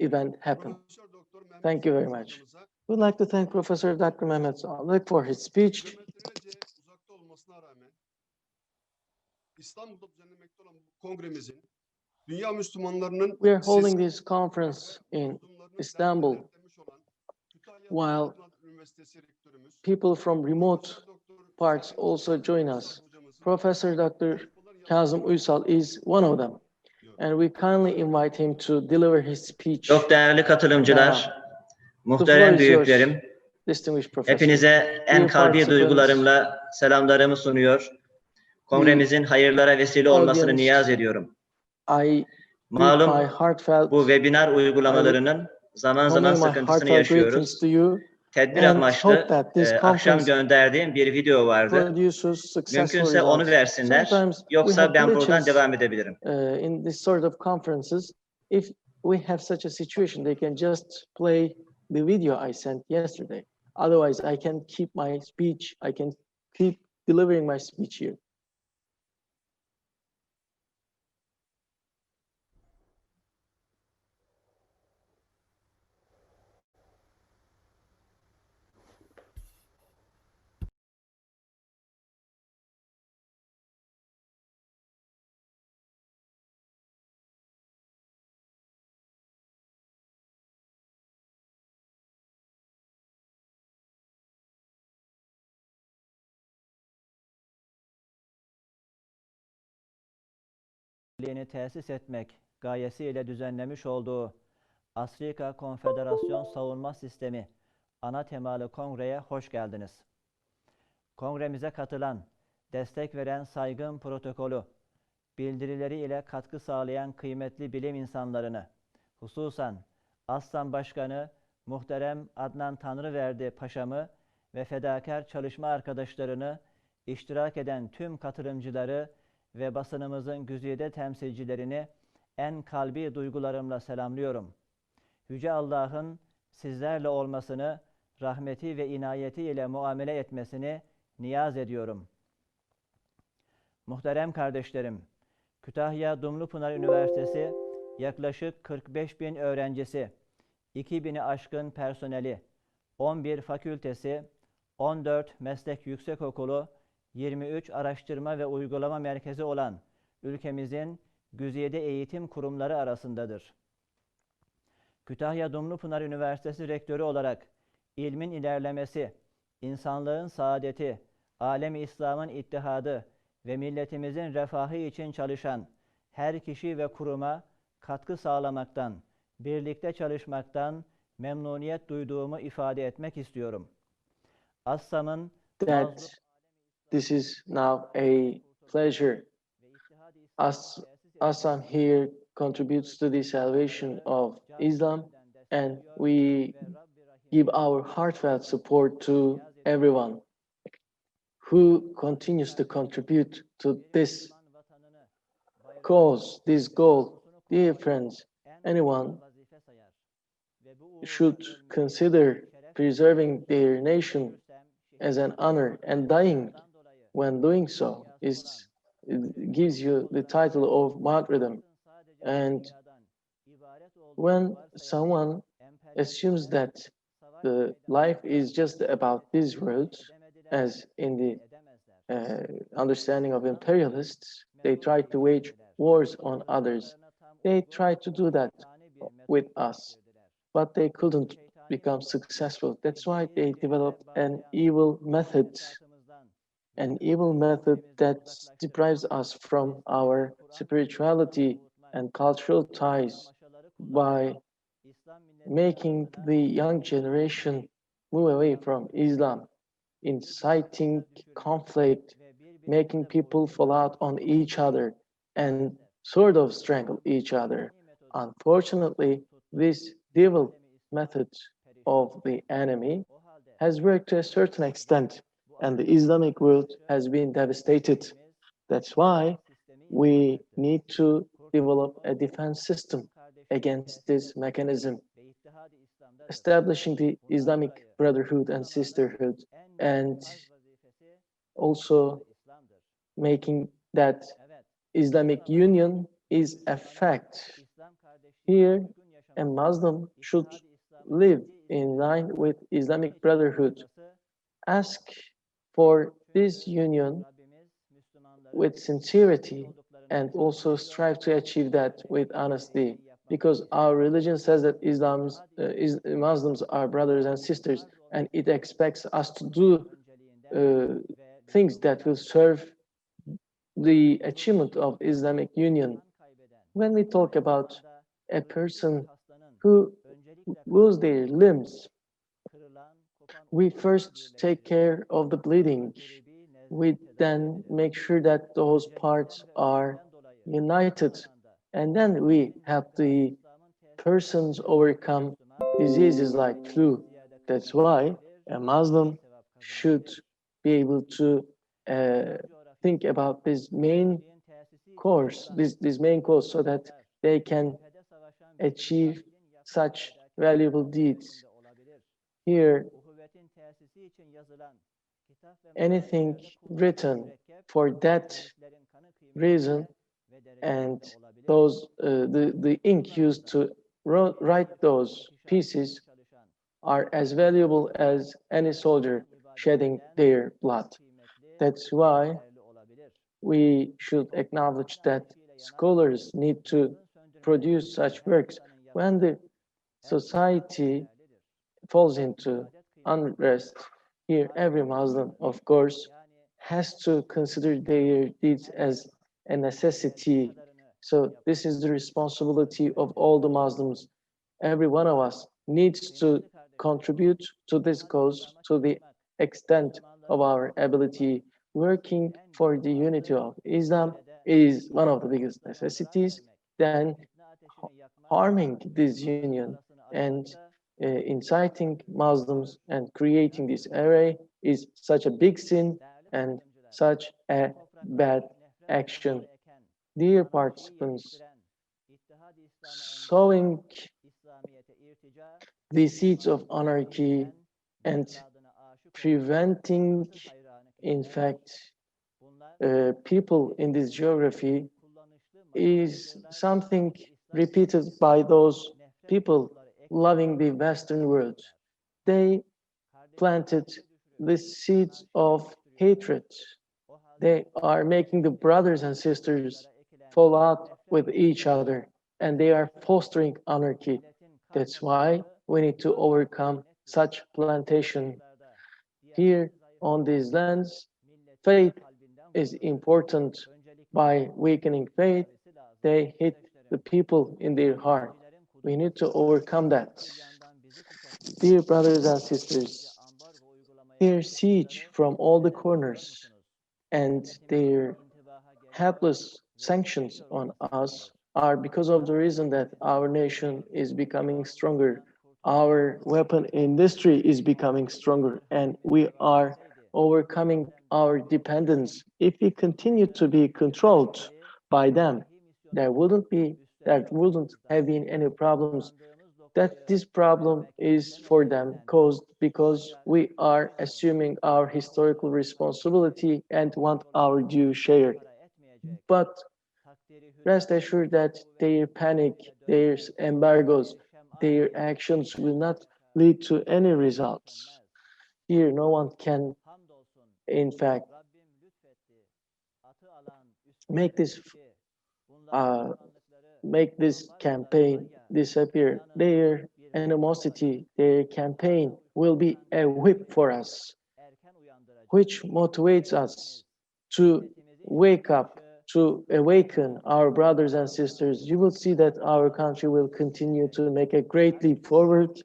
event happen. Thank you very much. We'd like to thank Professor Dr. Mehmet Sağlık for his speech. We are holding this conference in Istanbul while people from remote parts also join us. Professor Dr. Kazım UYSAL is one of them. And we kindly invite him to deliver his speech. Çok değerli katılımcılar, muhterem büyüklerim, hepinize en kalbi duygularımla selamlarımı sunuyor. Kongremizin hayırlara vesile olmasını niyaz ediyorum. Malum bu webinar uygulamalarının zaman zaman sıkıntısını yaşıyoruz. Tedbir amaçlı akşam gönderdiğim bir video vardı. Mümkünse onu versinler, yoksa ben buradan devam edebilirim. In this sort of conferences, if we have such a situation, they can just play the video I sent yesterday. Otherwise, I can keep my speech, I can keep delivering my speech here. Tesis etmek gayesiyle düzenlemiş olduğu Afrika Konfederasyon Savunma Sistemi ana temalı kongreye hoş geldiniz. Kongremize katılan, destek veren saygın protokolü, bildirileri ile katkı sağlayan kıymetli bilim insanlarını, hususan ASSAM Başkanı Muhterem Adnan Tanrıverdi Paşamı ve fedakar çalışma arkadaşlarını, iştirak eden tüm katılımcıları ve basınımızın güzide temsilcilerini en kalbi duygularımla selamlıyorum. Yüce Allah'ın sizlerle olmasını, rahmeti ve inayeti ile muamele etmesini niyaz ediyorum. Muhterem kardeşlerim, Kütahya Dumlupınar Üniversitesi yaklaşık 45.000 öğrencisi, 2.000'i aşkın personeli, 11 fakültesi, 14 meslek yüksekokulu, 23 araştırma ve uygulama merkezi olan ülkemizin güzide eğitim kurumları arasındadır. Kütahya Dumlupınar Üniversitesi Rektörü olarak ilmin ilerlemesi, insanlığın saadeti, alem-i İslam'ın ittihadı ve milletimizin refahı için çalışan her kişi ve kuruma katkı sağlamaktan, birlikte çalışmaktan memnuniyet duyduğumu ifade etmek istiyorum. ASSAM'ın This is now a pleasure. ASSAM here contributes to the salvation of Islam, and we give our heartfelt support to everyone who continues to contribute to this cause, this goal. Dear friends, anyone should consider preserving their nation as an honor, and dying when doing so it gives you the title of martyrdom. And when someone assumes that the life is just about this world, as in the understanding of imperialists, they try to wage wars on others. They try to do that with us, but they couldn't become successful. That's why they developed an evil method that deprives us from our spirituality and cultural ties by making the young generation move away from Islam, inciting conflict, making people fall out on each other and sort of strangle each other. Unfortunately, this devil method of the enemy has worked to a certain extent, and the Islamic world has been devastated. That's why we need to develop a defense system against this mechanism, establishing the Islamic brotherhood and sisterhood, and also making that Islamic union is a fact. Here, a Muslim should live in line with Islamic Brotherhood. Ask for this union with sincerity and also strive to achieve that with honesty, because our religion says that Muslims are brothers and sisters, and it expects us to do things that will serve the achievement of Islamic union. When we talk about a person who lose their limbs, we first take care of the bleeding. We then make sure that those parts are united, and then we help the persons overcome diseases like flu. That's why a Muslim should be able to think about this main course, this main course, so that they can achieve such valuable deeds. Here, anything written for that reason, and the ink used to write those pieces are as valuable as any soldier shedding their blood. That's why we should acknowledge that scholars need to produce such works. When the society falls into unrest, here every Muslim, of course, has to consider their deeds as a necessity. So this is the responsibility of all the Muslims. Every one of us needs to contribute to this cause to the extent of our ability. Working for the unity of Islam is one of the biggest necessities. Then harming this union and inciting Muslims and creating this array is such a big sin and such a bad action. Dear participants, sowing the seeds of anarchy and preventing, in fact, people in this geography is something repeated by those people loving the Western world. They planted the seeds of hatred. They are making the brothers and sisters fall out with each other, and they are fostering anarchy. That's why we need to overcome such plantation. Here on these lands, faith is important. By weakening faith, they hit the people in their heart. We need to overcome that. Dear brothers and sisters, their siege from all the corners and their helpless sanctions on us are because of the reason that our nation is becoming stronger. Our weapon industry is becoming stronger, and we are overcoming our dependence. If we continue to be controlled by them, there wouldn't have been any problems. That this problem is for them caused because we are assuming our historical responsibility and want our due share. But rest assured that their panic, their embargoes, their actions will not lead to any results. Here, no one can, in fact, make this uh, make this campaign disappear. Their animosity, their campaign will be a whip for us, which motivates us to wake up, to awaken our brothers and sisters. You will see that our country will continue to make a great leap forward,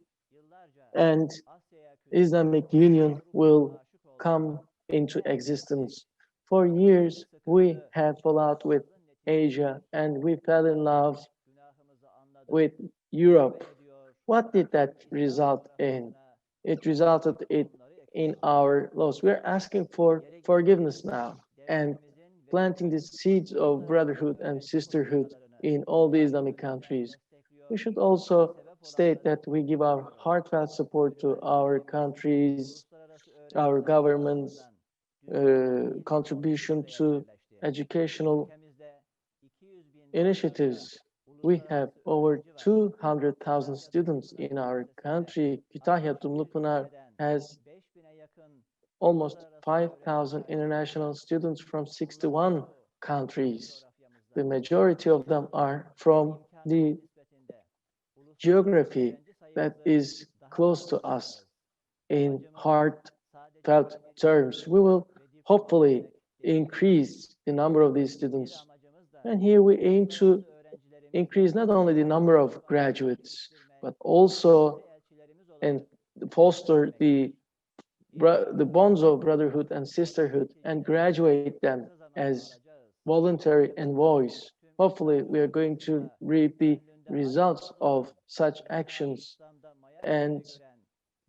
and Islamic Union will come into existence. For years, we have followed with Asia, and we fell in love with Europe. What did that result in? It resulted in our loss. We're asking for forgiveness now and planting the seeds of brotherhood and sisterhood in all the Islamic countries. We should also state that we give our heartfelt support to our countries, our government's contribution to educational initiatives We have over 200,000 students in our country. Kütahya Dumlupınar has almost 5,000 international students from 61 countries. The majority of them are from the geography that is close to us in heartfelt terms. We will hopefully increase the number of these students. And here we aim to increase not only the number of graduates, but also and foster the bonds of brotherhood and sisterhood and graduate them as voluntary envoys. Hopefully, we are going to reap the results of such actions, and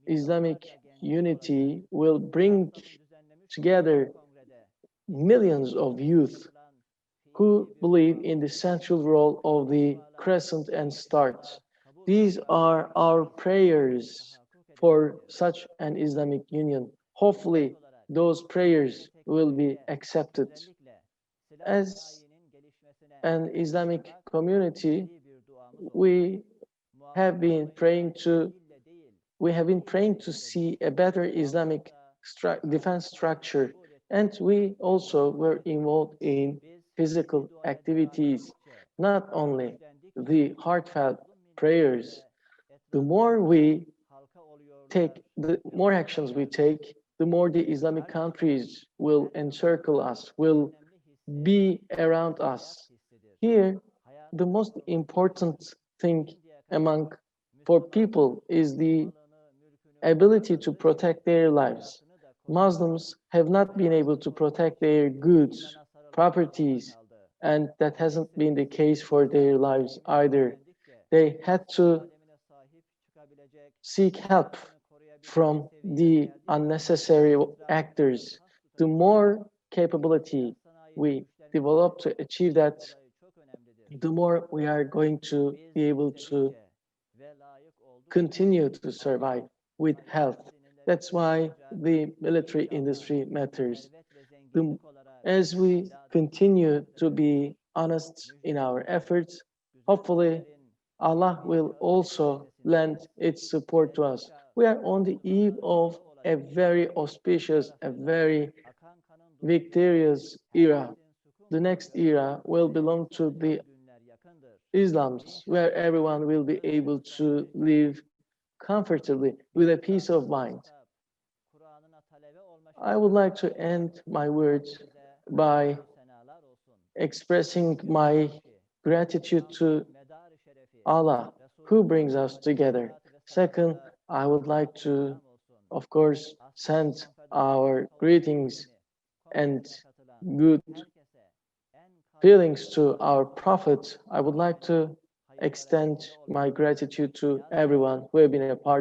Islamic unity will bring together millions of youth who believe in the central role of the crescent and stars. These are our prayers for such an Islamic union. Hopefully, those prayers will be accepted. As an Islamic community, we have been praying to see a better Islamic defense structure, and we also were involved in physical activities, not only the heartfelt prayers. The more actions we take, the more the Islamic countries will encircle us, will be around us. Here, the most important thing for people is the ability to protect their lives. Muslims have not been able to protect their goods, properties, and that hasn't been the case for their lives either. They had to seek help from the unnecessary actors. The more capability we develop to achieve that, the more we are going to be able to continue to survive with health. That's why the military industry matters. As we continue to be honest in our efforts, hopefully Allah will also lend its support to us. We are on the eve of a very auspicious, a very victorious era. The next era will belong to the Islams, where everyone will be able to live comfortably with a peace of mind. I would like to end my words by expressing my gratitude to Allah, who brings us together. Second, I would like to, of course, send our greetings and good feelings to our Prophet. I would like to extend my gratitude to everyone who have been a part